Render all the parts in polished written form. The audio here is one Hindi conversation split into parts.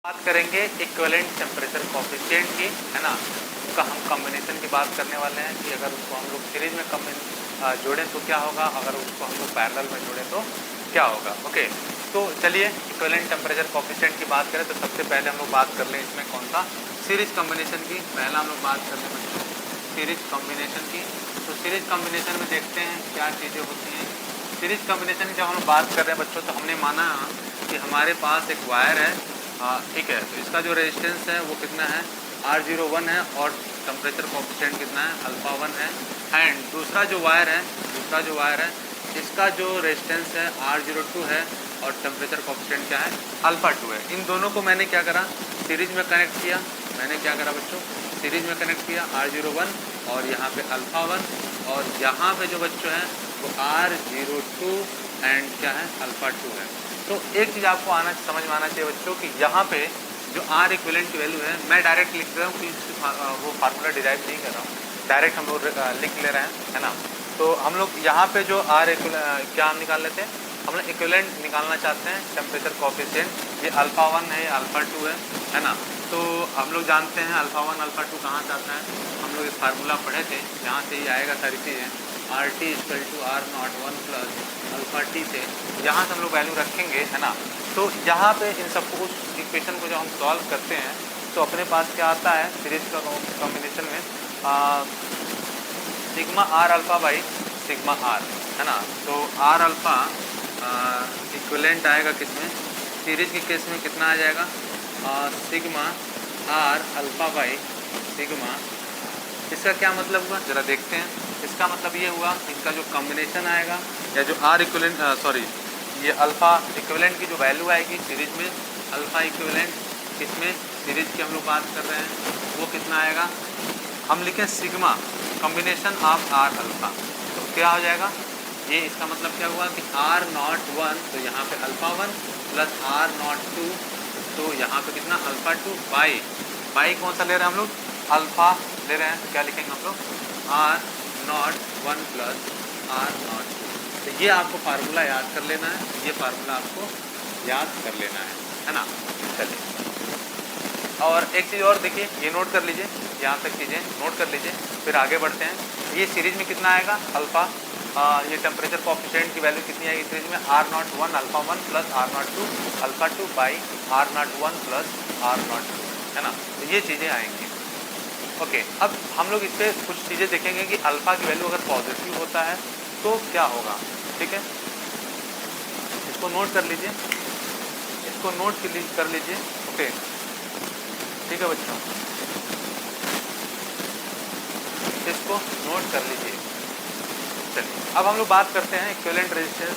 बात करेंगे इक्विवेलेंट टेम्परेचर कोएफिशिएंट की, है ना। उसका हम कॉम्बिनेशन की बात करने वाले हैं कि अगर उसको हम लोग सीरीज में जोड़ें तो क्या होगा, अगर उसको हम लोग पैरेलल में जोड़ें तो क्या होगा। ओके, तो चलिए इक्विवेलेंट टेम्परेचर कोएफिशिएंट की बात करें तो सबसे पहले हम लोग बात कर लें इसमें कौन सा सीरीज कॉम्बिनेशन की। पहला हम लोग बात कर लें बच्चों सीरीज कॉम्बिनेशन की। तो सीरीज कॉम्बिनेशन में देखते हैं क्या चीज़ें होती हैं। सीरीज कॉम्बिनेशन की जब हम बात कर रहे हैं बच्चों तो हमने माना कि हमारे पास एक वायर है, ठीक है। तो इसका जो रेजिस्टेंस है वो कितना है, R01 है, और टेम्परेचर कोएफिशिएंट कितना है, अल्फा 1 है। एंड दूसरा जो वायर है इसका जो रेजिस्टेंस है R02 है और टेम्परेचर कोएफिशिएंट क्या है, अल्फा 2 है। इन दोनों को मैंने क्या करा, सीरीज में कनेक्ट किया। मैंने क्या करा बच्चों, सीरीज में कनेक्ट किया R01 और यहाँ पे अल्फा 1, और यहाँ पे जो बच्चों है वो R02 एंड क्या है, अल्फा 2 है। तो एक चीज़ आपको समझ में आना चाहिए बच्चों कि यहाँ पे जो R इक्विवेलेंट की वैल्यू है, मैं डायरेक्ट लिख रहा हूँ कि वो फार्मूला डिराइव नहीं कर रहा हूँ, डायरेक्ट हम लोग लिख ले रहे हैं, है ना। तो हम लोग यहाँ पे जो क्या हम निकाल लेते हैं, हम लोग इक्विवेलेंट निकालना चाहते हैं टेम्परेचर कोएफिशिएंट। ये अल्फा 1 है, अल्फा 2 है ना। तो हम लोग जानते हैं अल्फा 1 अल्फा 2 कहाँ से आता है, हम लोग एक फार्मूला पढ़े थे, यहाँ से ही आएगा सारी चीज़ें। RT = R01 plus alpha T से यहाँ से हम लोग वैल्यू रखेंगे, है ना। तो यहाँ पे इन सबको उस इक्वेशन को जब हम सॉल्व करते हैं तो अपने पास क्या आता है सीरीज का कॉम्बिनेशन में sigma R alpha by sigma R, है ना। तो R अल्फा इक्विवेलेंट आएगा किसमें, सीरीज के केस में कितना आ जाएगा, sigma R alpha by sigma. इसका क्या मतलब हुआ ज़रा देखते हैं। इसका मतलब ये हुआ इनका जो कॉम्बिनेशन आएगा या जो R इक्विवेलेंट ये अल्फ़ा इक्विवेलेंट की जो वैल्यू आएगी सीरीज में, अल्फ़ा इक्विवेलेंट इसमें सीरीज की हम लोग बात कर रहे हैं, वो कितना आएगा, हम लिखें sigma combination of R alpha. तो क्या हो जाएगा ये, इसका मतलब क्या हुआ कि R01 तो यहाँ पे अल्फ़ा 1 प्लस R02 तो यहाँ पे कितना अल्फ़ा 2 बाई कौन सा ले रहे हैं हम लोग, अल्फ़ा ले रहे हैं। तो क्या लिखेंगे हम लोग, R01 प्लस R02। तो ये आपको फार्मूला याद कर लेना है, ये फार्मूला आपको याद कर लेना है ना। चलिए और एक चीज़ और देखिए, ये नोट कर लीजिए, यहाँ तक चीज़ें नोट कर लीजिए, फिर आगे बढ़ते हैं। ये सीरीज में कितना आएगा अल्फ़ा, ये टेम्परेचर कोएफिशिएंट की वैल्यू कितनी आएगी सीरीज में, R01 alpha 1 plus R02 alpha 2 by R01 plus R02, है ना। तो ये चीज़ें आएंगी। ओके, अब हम लोग इस पर कुछ चीज़ें देखेंगे कि अल्फ़ा की वैल्यू अगर पॉजिटिव होता है तो क्या होगा, ठीक है। इसको नोट कर लीजिए, इसको नोट कर लीजिए। ओके, ठीक है बच्चों, इसको नोट कर लीजिए। चलिए अब हम लोग बात करते हैं इक्विवेलेंट रेजिस्टेंस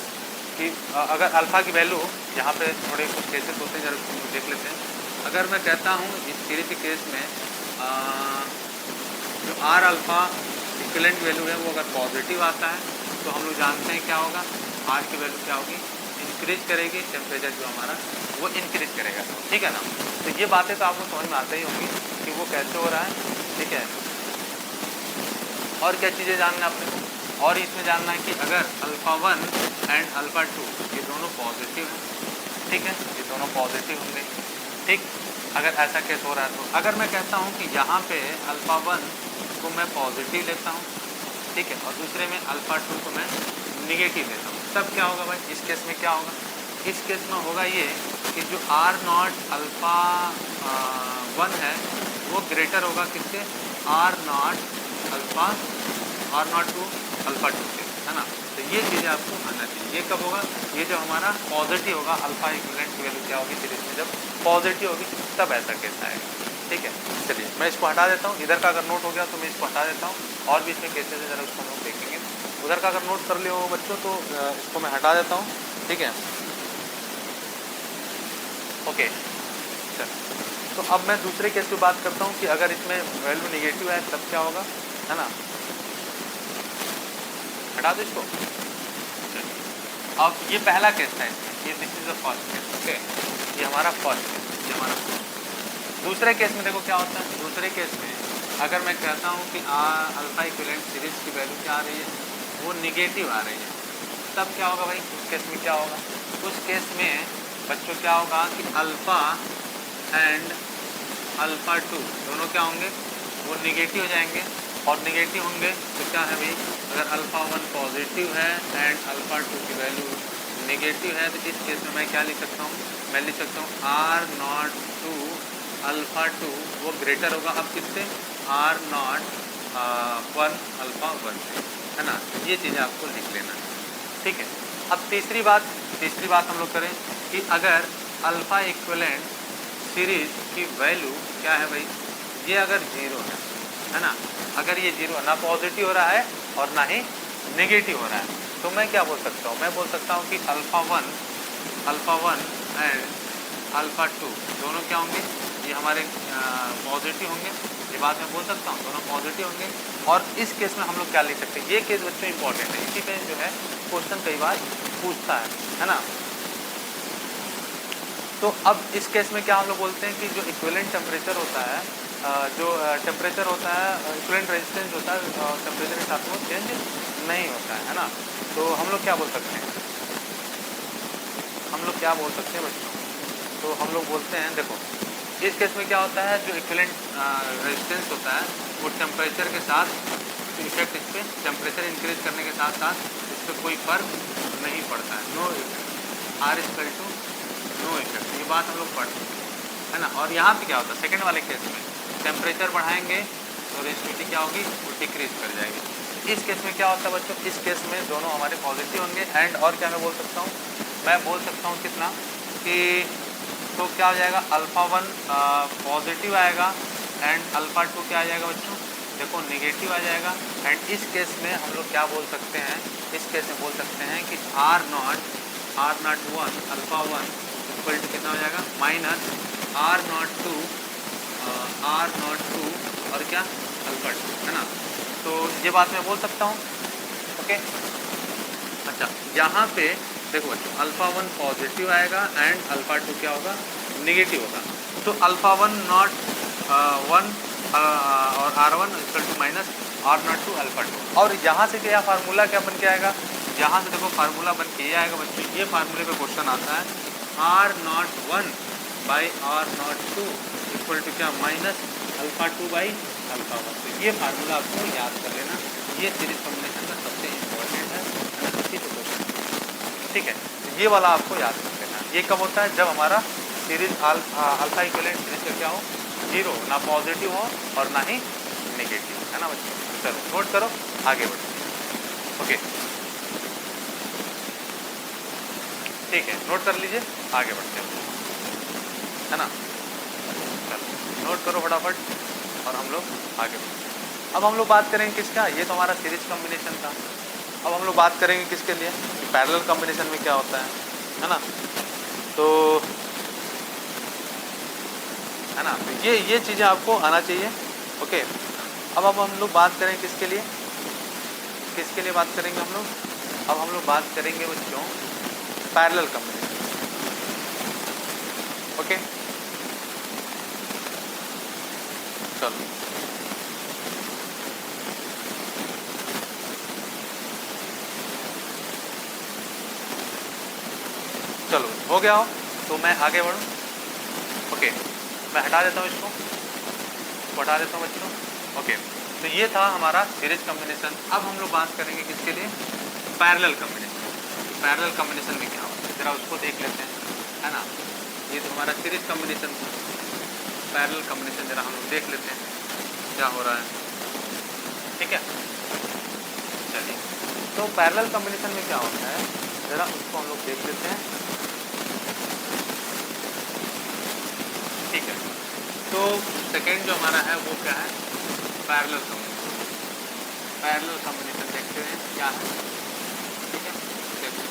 की। अगर अल्फ़ा की वैल्यू यहाँ पे थोड़े कुछ केसेस होते हैं, जरा देख लेते हैं। अगर मैं कहता हूँ इस सीरीज के केस में जो R अल्फ़ा इक्विवेलेंट वैल्यू है वो अगर पॉजिटिव आता है तो हम लोग जानते हैं क्या होगा, R की वैल्यू क्या होगी, इंक्रीज करेगी, टेम्परेचर जो हमारा वो इंक्रीज करेगा, ठीक है ना। तो ये बातें तो आपको समझ में आती ही होंगी कि वो कैसे हो रहा है, ठीक है। और क्या चीज़ें जानना है अपने को, और इसमें जानना है कि अगर अल्फ़ा 1 एंड अल्फ़ा 2 ये दोनों पॉजिटिव हैं, ठीक है, ये दोनों पॉजिटिव होंगे, ठीक। अगर ऐसा केस हो रहा है तो अगर मैं कहता हूँ कि यहाँ पे अल्फ़ा 1 को मैं पॉजिटिव लेता हूँ, ठीक है, और दूसरे में अल्फ़ा 2 को मैं निगेटिव लेता हूँ, तब क्या होगा भाई, इस केस में क्या होगा, इस केस में होगा ये कि जो R0 अल्फ़ा 1 है वो ग्रेटर होगा किससे, R0 अल्फ़ा R02 अल्फ़ा 2 से, है ना। तो ये चीज़ें आपको आना चाहिए। ये कब होगा, ये जो हमारा पॉजिटिव होगा, अल्फ़ा इक्विवेलेंट की वैल्यू क्या होगी सीरीज में जब पॉजिटिव होगी तब ऐसा केस आएगा, ठीक है। चलिए मैं इसको हटा देता हूँ, इधर का अगर नोट हो गया तो मैं इसको हटा देता हूँ, और भी इसमें केसेस है, जरा उसको हम लोग देखेंगे। उधर का अगर नोट कर लिया हो बच्चों तो इसको मैं हटा देता हूँ, ठीक है। ओके, चल तो अब मैं दूसरे केस की बात करता हूँ कि अगर इसमें वैल्यू निगेटिव है तब क्या होगा, है ना। हटा दो इसको। अब ये पहला केस है, ये this is the first case, okay, ये हमारा फर्स्ट केस, ये हमारा फर्स्ट। दूसरे केस में देखो क्या होता है, दूसरे केस में अगर मैं कहता हूँ कि अल्फ़ा इक्विवेलेंट सीरीज की वैल्यू क्या आ रही है, वो निगेटिव आ रही है, तब क्या होगा भाई, उस केस में क्या होगा, उस केस में बच्चों क्या होगा कि अल्फ़ा एंड अल्फ़ा 2 दोनों क्या होंगे, वो निगेटिव हो जाएंगे। और निगेटिव होंगे तो क्या है भाई, अगर अल्फ़ा 1 पॉजिटिव है एंड अल्फ़ा 2 की वैल्यू निगेटिव है, तो इस केस में मैं क्या लिख सकता हूँ, मैं लिख सकता हूँ आर नॉट टू अल्फ़ा 2 वो ग्रेटर होगा अब किससे, आर नॉट 1 अल्फ़ा 1 से, है ना। ये चीज़ें आपको लिख लेना है, ठीक है। अब तीसरी बात हम लोग करें कि अगर अल्फ़ा इक्विवेलेंट सीरीज की वैल्यू क्या है भाई, ये अगर जीरो है ना, अगर ये जीरो ना पॉजिटिव हो रहा है और ना ही नेगेटिव हो रहा है, तो मैं क्या बोल सकता हूँ, मैं बोल सकता हूँ कि अल्फ़ा वन एंड अल्फ़ा 2 दोनों क्या होंगे, ये हमारे पॉजिटिव होंगे, ये बात मैं बोल सकता हूँ, दोनों पॉजिटिव होंगे। और इस केस में हम लोग क्या लिख सकते हैं, ये केस बच्चों इंपॉर्टेंट है, इसी पे जो है क्वेश्चन कई बार पूछता है ना। तो अब इस केस में क्या हम लोग बोलते हैं कि जो इक्विवेलेंट टेम्परेचर होता है, जो टेम्परेचर होता है, इक्विवेलेंट रेजिस्टेंस होता है टेम्परेचर के साथ वो चेंज नहीं होता है ना। तो हम लोग क्या बोल सकते हैं, हम लोग क्या बोल सकते हैं बच्चों, तो हम लोग बोलते हैं, देखो इस केस में क्या होता है, जो इक्विवेलेंट रेजिस्टेंस होता है वो टेम्परेचर के साथ इफेक्ट, इस पर टेम्परेचर इंक्रीज करने के साथ साथ इस पर कोई फर्क नहीं पड़ता है, no effect, R equal to no effect, ये बात हम लोग पढ़ते हैं, है ना। और यहाँ पे क्या होता है, सेकंड वाले केस में टेम्परेचर बढ़ाएंगे तो रेजिस्टिविटी क्या होगी, वो डिक्रीज कर जाएगी। इस केस में क्या होता है बच्चों, इस केस में दोनों हमारे पॉजिटिव होंगे एंड और क्या मैं बोल सकता हूँ, मैं बोल सकता हूँ कितना कि, तो क्या हो जाएगा, अल्फ़ा 1 पॉजिटिव आएगा एंड अल्फ़ा 2 क्या आ जाएगा बच्चों, देखो निगेटिव आ जाएगा। एंड इस केस में हम लोग क्या बोल सकते हैं, इस केस में बोल सकते हैं कि R not 1 alpha 1 equal to कितना हो जाएगा, माइनस आर नॉट टू और क्या अल्फ़ा 2, है ना। तो ये बात मैं बोल सकता हूँ, ओके। अच्छा, यहाँ पे देखो बच्चों अल्फ़ा 1 पॉजिटिव आएगा एंड अल्फ़ा 2 क्या होगा, निगेटिव होगा। तो अल्फ़ा 1 नॉट 1 और R1 equal to minus R not two alpha 2। और यहाँ से क्या फार्मूला क्या बन के आएगा, यहाँ से देखो फार्मूला बन के ये आएगा बच्चों, ये फार्मूले पे क्वेश्चन आता है, R not 1 by R not 2 equal to क्या, माइनस अल्फ़ा 2 बाई अल्फ़ा 1। तो ये फार्मूला आपको याद कर लेना, ये सीरीज कॉम्बिनेशन का सबसे इम्पोर्टेंट है, इसी पे क्वेश्चन, ठीक है। तो ये वाला आपको याद कर लेना। ये कब होता है, जब हमारा सीरीज अल्फा इक्विवेलेंट सीरीज का क्या हो, जीरो, ना पॉजिटिव हो और ना ही नेगेटिव, है ना बच्चों। चलो नोट करो, आगे बढ़ो, ओके ठीक है, नोट कर लीजिए, आगे बढ़ते हैं, है ना। चलो नोट करो फटाफट और हम लोग आगे बढ़ते हैं। अब हम लोग बात करेंगे किसका, ये तो हमारा सीरीज कॉम्बिनेशन था। अब हम लोग बात करेंगे किसके लिए, कि पैरेलल कॉम्बिनेशन में क्या होता है ना। तो है ना, तो ये चीज़ें आपको आना चाहिए, ओके। अब हम लोग बात करें किसके लिए बात करेंगे हम लोग, अब हम लोग बात करेंगे बच्चों पैरेलल कॉम्बिनेशन, ओके। चलो चलो हो गया हो तो मैं आगे बढ़ूँ, ओके। मैं हटा देता हूँ इसको हटा देता हूँ बच्चों, ओके। तो ये था हमारा सीरीज कॉम्बिनेशन। अब हम लोग बात करेंगे किसके लिए, पैरेलल कॉम्बिनेशन। पैरेलल कॉम्बिनेशन में क्या होता है जरा उसको देख लेते हैं, है ना। ये तो हमारा सीरीज कॉम्बिनेशन था, पैरेलल कॉम्बिनेशन जरा हम लोग देख लेते हैं क्या हो रहा है, ठीक है। चलिए, तो पैरेलल कॉम्बिनेशन में क्या होता है जरा उसको हम लोग देख लेते हैं, ठीक है। तो सेकेंड जो हमारा है वो क्या है, पैरेलल कॉम्बिनेशन। पैरेलल कॉम्बिनेशन देखते हैं क्या है, ठीक है। देखो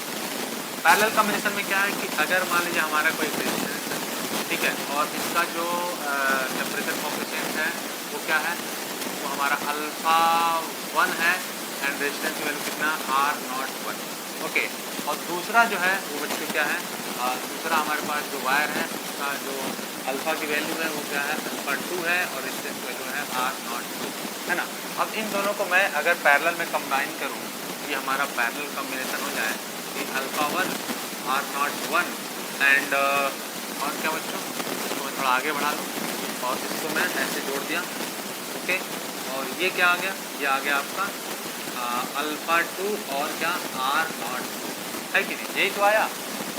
पैरेलल कॉम्बिनेशन में क्या है कि अगर मान लीजिए हमारा कोई रेजिस्टेंस है, ठीक है, और इसका जो टेम्परेचर कोएफिशिएंट है वो क्या है, वो हमारा अल्फ़ा 1 है एंड रेजिस्टेंस की वैल्यू कितना, R01, ओके। और दूसरा जो है वो बच्चे क्या है, दूसरा हमारे पास जो वायर है उसका जो अल्फ़ा की वैल्यू है वो क्या है, अल्फ़ा 2 है और रेजिस्टेंस की वैल्यू है R02, है ना। अब इन दोनों को मैं अगर पैरेलल में कंबाइन करूँ, ये हमारा पैरेलल कॉम्बिनेशन हो जाए कि अल्फ़ा 1 R01 एंड और क्या बच्चों, इसको मैं थोड़ा थोड़ा आगे बढ़ा लूँ और इसको मैं ऐसे जोड़ दिया। ओके, और ये क्या आ गया, ये आ गया आपका अल्फ़ा 2 और क्या R0 है कि नहीं, यही तो आया।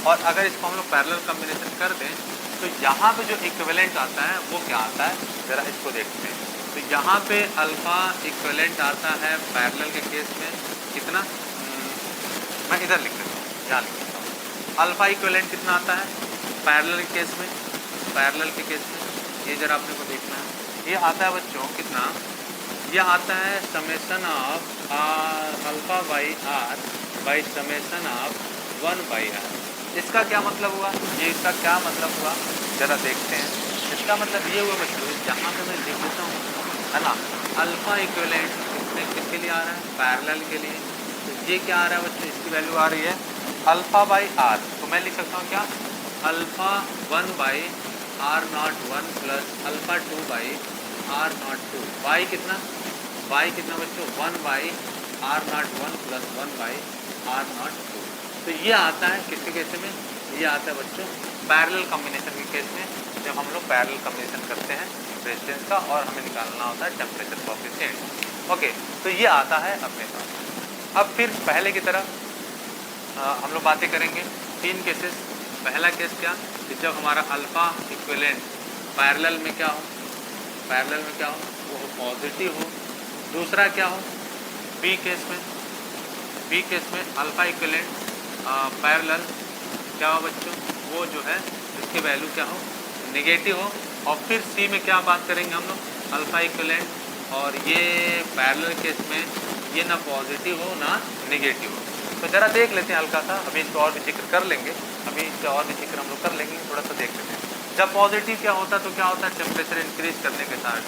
और अगर इसको हम लोग पैरेलल कॉम्बिनेशन कर दें तो यहाँ पे जो इक्विवेलेंट आता है वो क्या आता है, ज़रा इसको देखते हैं। तो यहाँ पे अल्फ़ा इक्विवेलेंट आता है पैरेलल के केस में कितना, मैं इधर लिख देता हूँ, यहाँ लिख देता हूँ। अल्फ़ा इक्विवेलेंट कितना आता है पैरेलल के केस में, पैरेलल के केस में ये जरा आपने को देखना है। ये आता है बच्चों कितना, ये आता है summation of alpha by R by summation of 1 by R. इसका क्या मतलब हुआ, ये इसका क्या मतलब हुआ ज़रा देखते हैं। इसका मतलब ये हुआ बच्चों, यहाँ पे मैं लिख देता हूँ है ना, अल्फ़ा इक्विवेलेंट किसके लिए आ रहा है, पैरेलल के लिए। तो ये क्या आ रहा है बच्चों, इसकी वैल्यू आ रही है अल्फ़ा बाई आर। तो मैं लिख सकता हूँ क्या, alpha 1 by R01 plus alpha 2 by R02। Y कितना, वाई कितना बच्चों 1 by R01 plus 1 by R02। तो ये आता है किसके केस में, ये आता है बच्चों पैरेलल कॉम्बिनेशन के केस में, जब हम लोग पैरेलल कॉम्बिनेशन करते हैं रेजिस्टेंस का और हमें निकालना होता है टेम्परेचर कोएफिशिएंट। ओके, तो ये आता है अपने पास। अब फिर पहले की तरह हम लोग बातें करेंगे 3 केसेस। पहला केस क्या, कि जब हमारा अल्फ़ा इक्विवेलेंट पैरेलल में क्या हो, पैरेलल में क्या हो, वो पॉजिटिव हो। दूसरा क्या हो, बी केस में, बी केस में अल्फ़ा इक्विवेलेंट पैरेलल क्या हो बच्चों, वो जो है इसकी वैल्यू क्या हो, नेगेटिव हो। और फिर सी में क्या बात करेंगे हम लोग, अल्फ़ा इक्विवेलेंट और ये पैरेलल केस में ये ना पॉजिटिव हो ना नेगेटिव हो। तो ज़रा देख लेते हैं हल्का सा, अभी इसको और भी जिक्र कर लेंगे, अभी इसका और भी जिक्र हम लोग कर लेंगे, थोड़ा सा देख लेते हैं। जब पॉजिटिव क्या होता है तो क्या होता है, टेम्परेचर इंक्रीज करने के साथ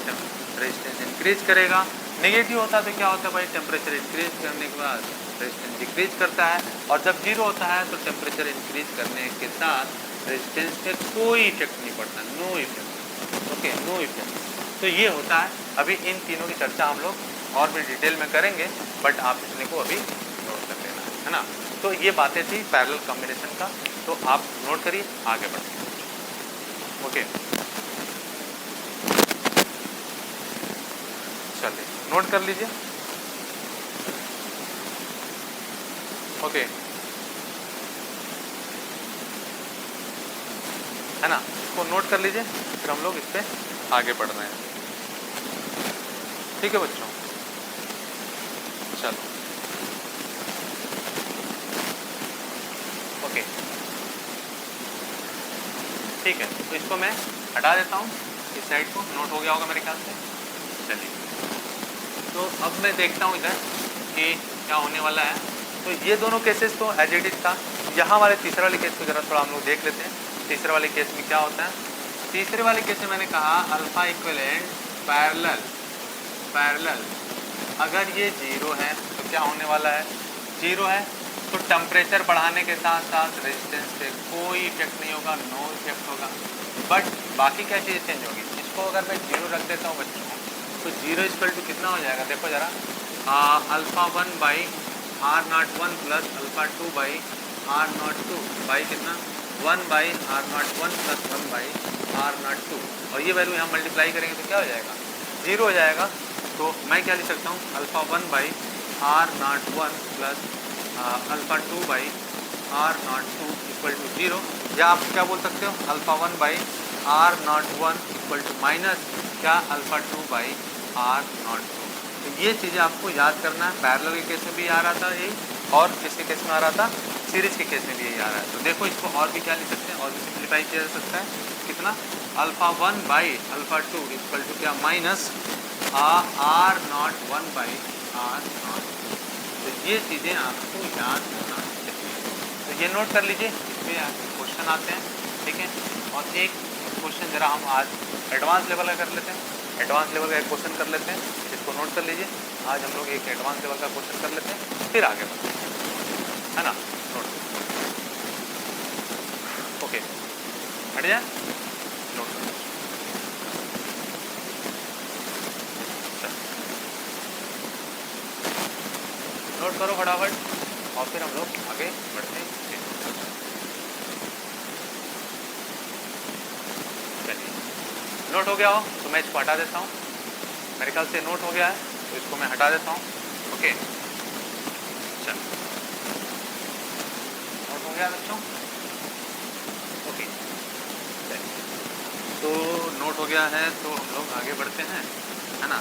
रेजिस्टेंस इंक्रीज करेगा। नेगेटिव होता है तो क्या होता है भाई, टेम्परेचर इंक्रीज करने के बाद रेजिस्टेंस डिक्रीज करता है। और जब जीरो होता है तो टेम्परेचर इंक्रीज करने के साथ रेजिस्टेंस पे कोई इफेक्ट नहीं पड़ता, no effect. Okay, no effect. तो ये होता है। अभी इन तीनों की चर्चा हम लोग और भी डिटेल में करेंगे, बट आप इसने को अभी नोट कर लेना है ना। तो ये बातें थी पैरेलल कॉम्बिनेशन का, तो आप नोट करिए, आगे बढ़ते हैं। ओके, चलिए नोट कर लीजिए। ओके, है ना, इसको नोट कर लीजिए, फिर हम लोग इस पे आगे बढ़ रहे हैं। ठीक है बच्चों, चलो ओके, ठीक है। तो इसको मैं हटा देता हूँ, इस साइड को नोट हो गया होगा मेरे ख्याल से। चलिए, तो अब मैं देखता हूँ इधर कि क्या होने वाला है। तो ये दोनों केसेस तो एज इट इज था। यहाँ वाले तीसरे वाले केस को जरा थोड़ा हम लोग देख लेते हैं। तीसरे वाले केस में क्या होता है, तीसरे वाले केस में मैंने कहा अल्फ़ा इक्विवेलेंट पैरेलल, पैरेलल अगर ये जीरो है तो क्या होने वाला है, जीरो है तो टेम्परेचर बढ़ाने के साथ साथ रेजिस्टेंस पे कोई इफेक्ट नहीं होगा, नो इफेक्ट होगा। बट बाकी क्या चीज़ चेंज होगी, इसको अगर मैं जीरो रख देता हूँ बच्चों तो जीरो इक्वल टू कितना हो जाएगा, देखो ज़रा, alpha 1 by R01 plus alpha 2 by R02 by कितना 1 by R01 plus 1 by R02। और ये वैल्यू यहाँ मल्टीप्लाई करेंगे तो क्या हो जाएगा, जीरो हो जाएगा। तो मैं क्या लिख सकता हूँ, alpha 1 by R01 plus alpha 2 by R02 equal to zero. या आप क्या बोल सकते हो, alpha 1 by R01 equal to minus क्या अल्फ़ा 2 बाई R02। तो ये चीज़ें आपको याद करना है। पैरेलल के केस में भी आ रहा था यही, और किसके केस में आ रहा था, सीरीज के केस में भी यही आ रहा है। तो देखो इसको और भी क्या लिख सकते हैं, और भी सिंप्लीफाई किया जा सकता है। कितना, alpha 1 by alpha 2 equal to क्या माइनस R01 बाई R02। तो ये चीज़ें आपको याद करना चाहिए। तो ये नोट कर लीजिए, इसमें क्वेश्चन आते हैं, ठीक है। और एक क्वेश्चन ज़रा हम आज एडवांस लेवल का कर लेते हैं, एडवांस लेवल का एक क्वेश्चन कर लेते हैं, इसको नोट कर लीजिए। आज हम लोग एक एडवांस लेवल का क्वेश्चन कर लेते हैं, फिर आगे बढ़ते हैं, है ना। नोट, ओके, हट जाए, नोट कर, नोट करो फटाफट और फिर हम लोग आगे बढ़ते हैं। चलिए, नोट हो गया हो तो मैं इसको हटा देता हूँ, मेरे ख्याल से नोट हो गया है तो इसको मैं हटा देता हूँ। ओके चल नोट हो गया बच्चों। ओके तो नोट हो गया है तो हम लोग आगे बढ़ते हैं, है ना।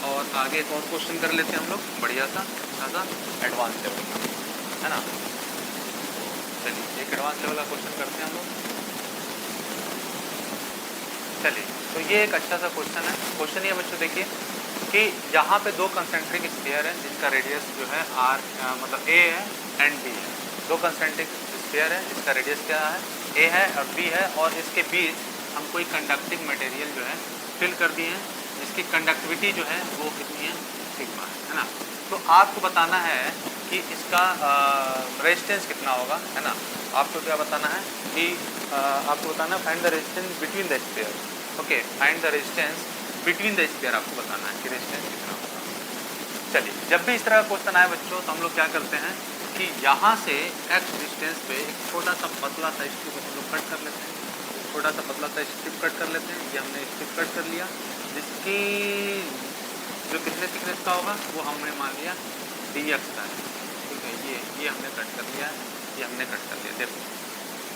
और आगे एक और क्वेश्चन कर लेते हैं हम लोग, बढ़िया सा अच्छा सा एडवांस लेवल का, है ना। चलिए एक एडवांस लेवल का क्वेश्चन करते हैं हम लोग। चलिए तो ये एक अच्छा सा क्वेश्चन है। क्वेश्चन ये बच्चों देखिए कि यहाँ पे दो कंसेंट्रिक स्फीयर है जिसका रेडियस जो है आर मतलब ए है एंड बी है। दो कंसेंट्रिक स्फीयर है जिसका रेडियस क्या है, ए है और बी है, और इसके बीच हम कोई कंडक्टिंग मटेरियल जो है फिल कर दिए हैं जिसकी कंडक्टिविटी जो है वो कितनी है, सिग्मा है ना। तो आपको बताना है कि इसका रेजिस्टेंस कितना होगा, है ना। आपको क्या बताना है कि आपको बताना है find the resistance between the sphere. Okay find the resistance between the sphere, आपको बताना है कि रेजिस्टेंस कितना होगा। चलिए जब भी इस तरह का क्वेश्चन आए बच्चों तो हम लोग क्या करते हैं कि यहाँ से x डिस्टेंस पे एक छोटा सा पतला सा स्ट्रिप हम लोग कट कर लेते हैं, छोटा सा पतला सा स्ट्रिप कट कर लेते हैं। ये हमने स्ट्रिप कट कर लिया जिसकी जो कितने थिकनेस का होगा वो हमने मान लिया dx का है, ठीक है। ये हमने कट कर लिया, ये हमने कट कर लिया, देखो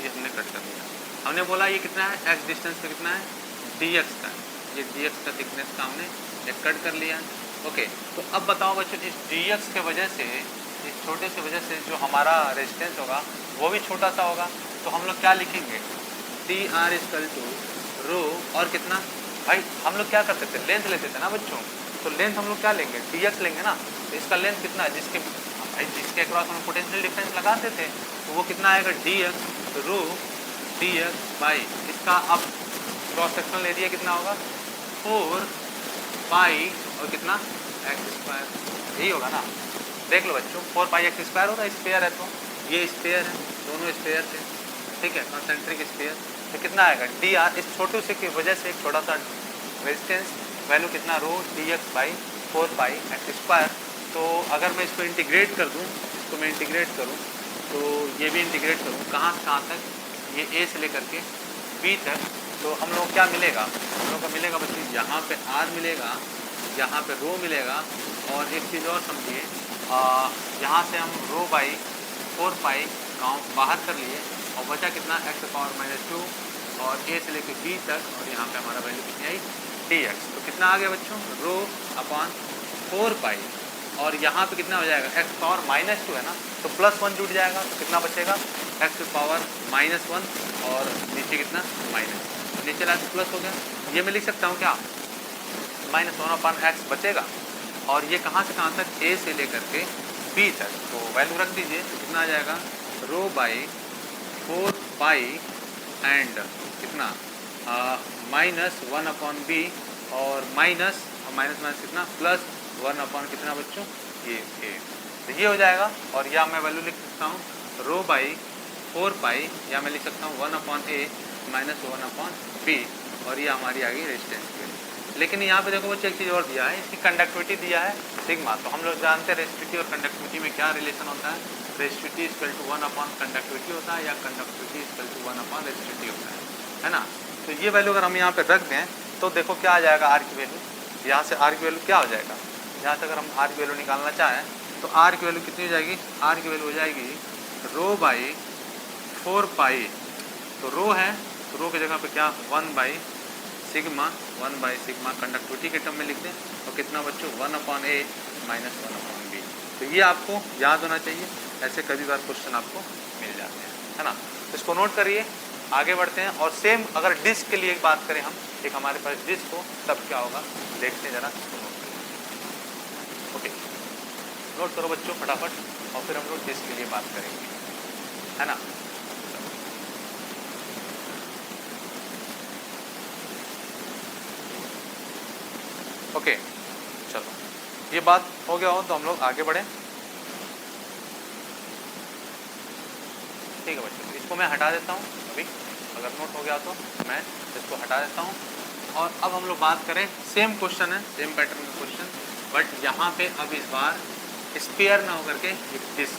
ये हमने कट कर लिया। हमने बोला ये कितना है, x डिस्टेंस पे कितना है, dx का है। ये dx का थिकनेस का हमने एक कट कर लिया। ओके तो अब बताओ बच्चों इस dx के वजह से, इस छोटे से वजह से जो हमारा रेजिस्टेंस होगा वो भी छोटा सा होगा। तो हम लोग क्या लिखेंगे, टी आर इक्वल टू रो और कितना, भाई हम लोग क्या करते थे लेंथ लेते थे ना बच्चों, तो लेंथ हम लोग क्या लेंगे dx लेंगे ना। तो इसका लेंथ कितना है, जिसके अक्रॉस हम पोटेंशियल डिफरेंस लगाते थे तो वो कितना आएगा dx रो dx बाई इसका अब क्रॉस सेक्शनल एरिया कितना होगा 4 पाई और कितना एक्स स्क्वायर, यही होगा ना। देख लो बच्चों 4 पाई एक्स स्क्वायर होगा, स्क्वायर है तो ये स्क्वायर है, दोनों स्क्वायर थे, ठीक है कॉन्सेंट्रिक स्फीयर। तो कितना आएगा डी आर, इस छोटे से की वजह से एक छोटा सा रेजिस्टेंस वैल्यू कितना rho D X by 4 pi X square. तो अगर मैं इसको इंटीग्रेट कर दूँ, इसको मैं इंटीग्रेट करूँ तो ये भी इंटीग्रेट करूँ कहाँ से कहाँ तक, ये ए से लेकर के बी तक। तो हम लोग क्या मिलेगा, हम लोग को मिलेगा बच्चों यहाँ पे आर मिलेगा, यहाँ पे रो मिलेगा, और एक चीज़ और समझिए यहाँ से हम रो बाई 4 पाई गाँव बाहर कर लिए और बचा कितना एक्स पावर -2 और ए से लेकर बी तक, और यहाँ पे हमारा वैल्यू कितनी आई dx। तो कितना आ गया बच्चों रो अपॉन 4 पाई, और यहाँ पे कितना हो जाएगा एक्स पावर -2 है ना, तो +1 जुड़ जाएगा तो कितना बचेगा एक्स पावर -1 और नीचे कितना माइनस, नीचे लाके प्लस हो गया। ये मैं लिख सकता हूँ क्या -1/x बचेगा, और ये कहाँ से कहाँ तक a से लेकर के b तक, तो वैल्यू रख दीजिए तो कितना आ जाएगा रो बाई 4 पाई एंड कितना -1/b और माइनस कितना +1 कितना बच्चों ये a। तो ये हो जाएगा, और या मैं वैल्यू लिख सकता हूँ रो बाई 4 पाई, या मैं लिख सकता हूँ 1/a -1/b, और ये हमारी आ गई रेजिस्टेंस की। लेकिन यहाँ पे देखो बच्चे एक चीज़ और दिया है, इसकी कंडक्टिविटी दिया है सिग्मा। तो हम लोग जानते हैं रेजिस्टिविटी और कंडक्टिविटी में क्या रिलेशन होता है, रेजिस्टिविटी इक्वल टू 1/कंडक्टिविटी होता है या कंडक्टिविटी इक्वल टू 1/रेजिस्टिविटी होता है ना। तो ये वैल्यू अगर हम यहाँ पे रख दें तो देखो क्या आ जाएगा आर की वैल्यू, यहाँ से आर की वैल्यू क्या हो जाएगा, यहाँ से अगर हम आर की वैल्यू निकालना चाहें तो आर की वैल्यू कितनी हो जाएगी, आर की वैल्यू हो जाएगी रो बाई 4 पाई, तो रो है तो रो की जगह पे क्या 1/सिग्मा कंडक्टिविटी के टर्म में लिख दें, और कितना बच्चों 1/a -1/b। तो ये आपको याद होना चाहिए, ऐसे कभी बार क्वेश्चन आपको मिल जाते हैं, है ना। तो इसको नोट करिए, आगे बढ़ते हैं। और सेम अगर डिस्क के लिए बात करें हम, एक हमारे पास डिस्क हो तब क्या होगा देखते हैं, जरा इसको नोट करिए। ओके नोट करो बच्चों फटाफट, और फिर हम लोग डिस्क के लिए बात करेंगे, है ना। ओके चलो ये बात हो गया हो तो हम लोग आगे बढ़े, ठीक है बच्चों। इसको मैं हटा देता हूँ अभी, अगर नोट हो गया तो मैं इसको हटा देता हूँ। और अब हम लोग बात करें, सेम क्वेश्चन है, सेम पैटर्न का क्वेश्चन, बट यहाँ पे अब इस बार स्फीयर ना होकर के एक डिस्क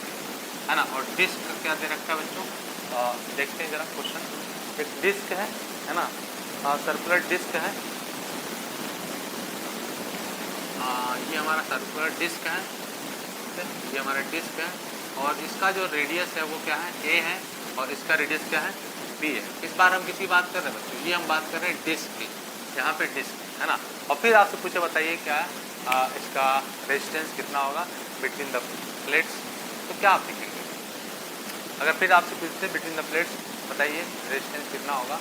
है ना। और डिस्क का क्या दे रखा है बच्चों, देखते हैं जरा क्वेश्चन। एक डिस्क है ना, सर्कुलर डिस्क है, ये हमारा सर्कुलर डिस्क है, ये हमारा डिस्क है और इसका जो रेडियस है वो क्या है, a है और इसका रेडियस क्या है, b है। इस बार हम किसी बात कर रहे हैं बच्चों, ये हम बात कर रहे हैं डिस्क की, यहाँ पे डिस्क है ना। और फिर आपसे पूछे बताइए क्या इसका रेजिस्टेंस कितना होगा बिटवीन द प्लेट्स, तो क्या आप लिखेंगे? अगर फिर आपसे पूछते बिटवीन द प्लेट्स बताइए रेजिस्टेंस कितना होगा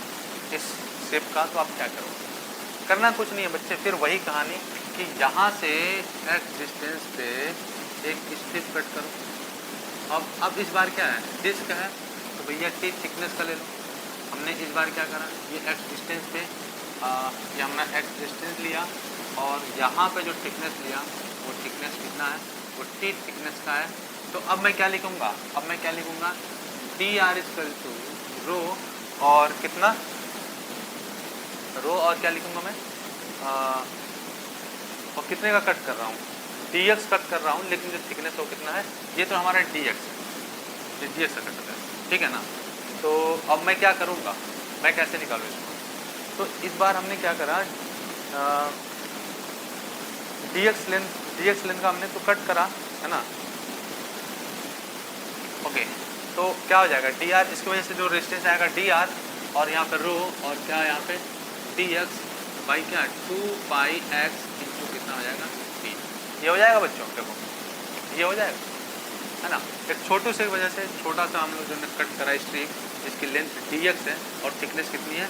इस शेप का, तो आप क्या करोगे? करना कुछ नहीं है बच्चे, फिर वही कहानी कि यहाँ से एक्स डिस्टेंस पे एक स्ट्रिप कट करो। अब इस बार क्या है, डिस्क है तो भैया टी थिकनेस का ले लो। हमने इस बार क्या करा, ये एक्स डिस्टेंस पे ये हमने एक्स डिस्टेंस लिया और यहाँ पे जो थिकनेस लिया वो थिकनेस कितना है, वो टी थिकनेस का है। तो अब मैं क्या लिखूँगा, अब मैं क्या लिखूँगा, डी आर इक्वल टू रो और कितना, रो और क्या लिखूँगा मैं, और कितने का कट कर रहा हूँ, डी एक्स कट कर रहा हूँ, लेकिन जो थिकनेस वो कितना है, ये तो हमारा डी एक्स है, ये डी एक्स का कट है, ठीक है ना। तो अब मैं क्या करूँगा, मैं कैसे निकालूँ इसको? तो इस बार हमने क्या करा, डी एक्स लेंथ का हमने तो कट करा है ना। ओके, तो क्या हो जाएगा डी आर, इसकी वजह से जो रेजिस्टेंस आएगा डी आर और यहाँ पे रो और क्या यहाँ पे डी एक्स बाई क्या 2 पाई एक्स इंटू कितना हो जाएगा टी। ये हो जाएगा बच्चों, देखो ये हो जाएगा है ना। एक छोटू से वजह से छोटा सा हम लोग जो कट करा स्ट्रिप, जिसकी लेंथ डी एक्स है और थिकनेस कितनी है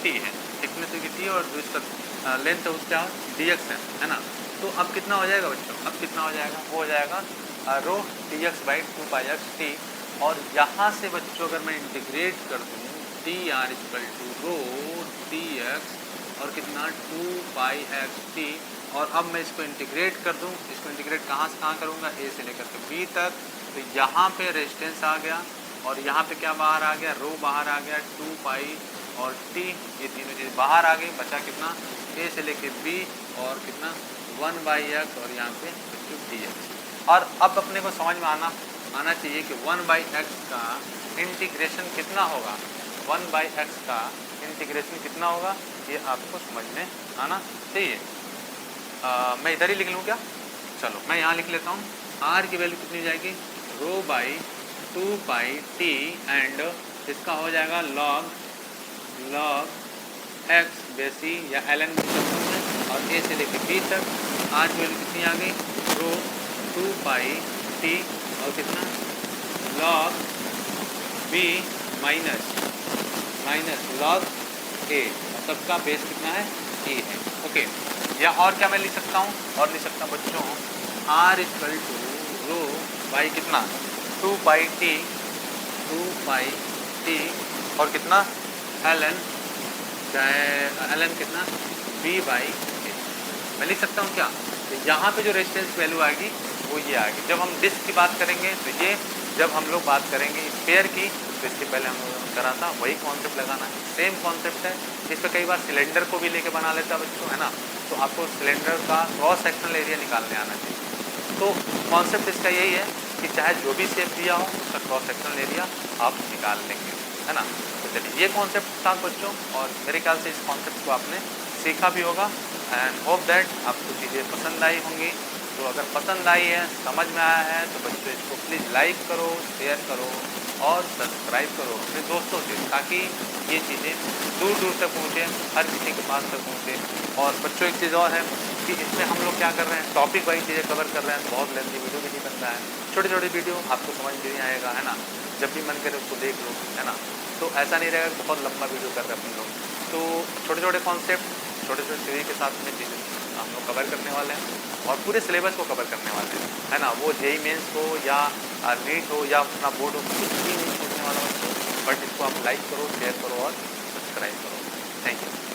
टी है, थिकनेस की टी और जो इसका लेंथ है उसका डी एक्स है ना। तो अब कितना हो जाएगा बच्चों, अब कितना हो जाएगा, वो हो जाएगा rho D X by 2 pi X T. और यहाँ से बच्चों अगर मैं इंटीग्रेट कर दूँ D R equal to rho D X और कितना 2 पाई एक्स टी, और अब मैं इसको इंटीग्रेट कर दूँ, इसको इंटीग्रेट कहाँ से कहाँ करूँगा, ए से लेकर के बी तक। तो यहाँ पे रेजिस्टेंस आ गया और यहाँ पे क्या बाहर आ गया, रो बाहर आ गया 2 पाई और टी, ये तीनों चीज़ बाहर आ गई, बचा कितना ए से लेके बी और कितना 1 बाई एक्स और यहाँ पे डी एक्स। और अब अपने को समझ में आना चाहिए कि 1 बाई एक्स का इंटीग्रेशन कितना होगा, 1 बाई एक्स का इंटीग्रेशन कितना होगा, ये आपको समझ में आना चाहिए। मैं इधर ही लिख लूँ क्या, चलो मैं यहाँ लिख लेता हूँ। आर की वैल्यू कितनी जाएगी, रो बाई 2 पाई टी एंड इसका हो जाएगा लॉग एक्स बेसी या एल एन और ए से लेके बी तक। आर की वैल्यू कितनी आ गई, रो 2 पाई टी और कितना लॉग बी माइनस लॉग ए, सबका बेस कितना है ए है। ओके, या और क्या मैं लिख सकता हूँ, और लिख सकता हूँ बच्चों R equal to row by कितना 2 पाई टी और कितना एल एन कितना बी बाई ए। मैं लिख सकता हूँ क्या, तो यहाँ पे जो रेजिस्टेंस वैल्यू आएगी वो ये आएगी। जब हम डिस्क की बात करेंगे तो ये, जब हम लोग बात करेंगे स्पेयर की तो इसके पहले हम लोगों ने करा था वही कॉन्सेप्ट लगाना है, सेम कॉन्सेप्ट है। इस पर कई बार सिलेंडर को भी लेके बना लेता है बच्चों है ना, तो आपको सिलेंडर का क्रॉस सेक्शनल एरिया निकालने आना चाहिए। तो कॉन्सेप्ट इसका यही है कि चाहे जो भी शेप दिया हो उसका क्रॉस सेक्शनल एरिया आप निकाल लेंगे है ना। तो चलिए ये कॉन्सेप्ट था बच्चों, और मेरे ख्याल से इस कॉन्सेप्ट को आपने सीखा भी होगा एंड होप दैट आपको चीज़ें पसंद आई होंगी। तो अगर पसंद आई है, समझ में आया है तो बच्चों इसको प्लीज़ लाइक करो, शेयर करो और सब्सक्राइब करो अपने दोस्तों से, ताकि ये चीज़ें दूर दूर तक पहुँचे, हर किसी के पास तक पहुँचे। और बच्चों एक चीज़ और है कि इसमें हम लोग क्या कर रहे हैं, टॉपिक वाइज चीज़ें कवर कर रहे हैं, तो बहुत लेंथी वीडियो भी नहीं बनता है। छोटे छोटे वीडियो आपको समझ में नहीं आएगा है ना, जब भी मन करे उसको देख लो है ना। तो ऐसा नहीं रहेगा कि बहुत लंबा वीडियो कर रहे हैं अपन लोग। तो छोटे छोटे कॉन्सेप्ट, छोटे छोटे थ्योरी के साथ में चीज़ें हम लोग कवर करने वाले हैं और पूरे सिलेबस को कवर करने वाले हैं है ना। वो जेई मेंस हो या नीट हो या अपना बोर्ड हो, कुछ भी नहीं छूटने वाला बच्चों। बट इसको आप लाइक करो, शेयर करो और सब्सक्राइब करो। Thank you.